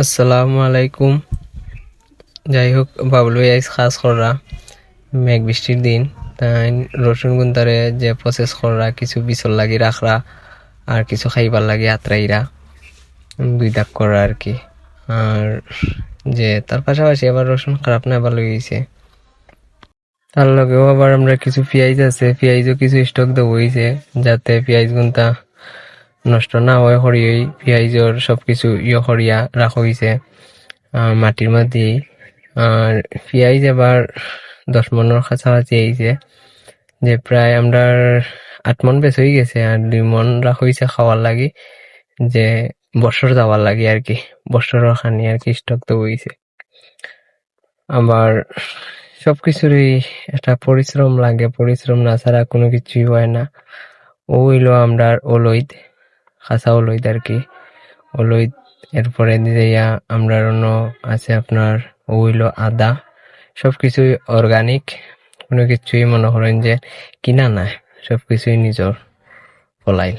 আসসালামু আলাইকুম। যাই হোক, বাবলু আইস খাস করা মেঘ বৃষ্টির দিন, তাই রসুন গুন্তারে যে প্রসেস করা কিছু বিচল লাগি রাখরা আর কিছু খাইবার লাগে আত্রাইরা দুই দাগ করা আর কি। আর যে তার পাশাপাশি আবার রসুন খারাপ না ভালো হয়েছে, তার লগেও আবার আমরা কিছু পেঁয়াজ আছে, পেঁয়াজও কিছু স্টক দেবো হয়েছে যাতে পেঁয়াজ গুনতা নষ্ট না হয়। হরিয়ই পেঁয়াজর সবকিছু করিয়া রাখা হয়েছে মাটির মধ্যে। আর পেঁয়াজ এবার 10 মনের কাছাকাছি আইছে, যে প্রায় আমরা 8 মন বেশ হয়ে গেছে, আর 2 মন রাখা হয়েছে খাওয়ার লাগি, যে বছর যাওয়ার লাগে আর কি, বছরের খানি আর কি স্টক তো হয়েছে। আবার সবকিছুরই একটা পরিশ্রম লাগে, পরিশ্রম না ছাড়া কোনো কিছুই হয় না। ও হইলো আমরা অলইদ, খাসা অলইদ আর কি, অলইদ। এরপরে দিয়া আমরা অন্য আছে আপনার ও হইলো আদা। সবকিছুই অর্গানিক, কোনো কিছুই মনে করেন যে কিনা না, সবকিছুই নিজর ফলাইল।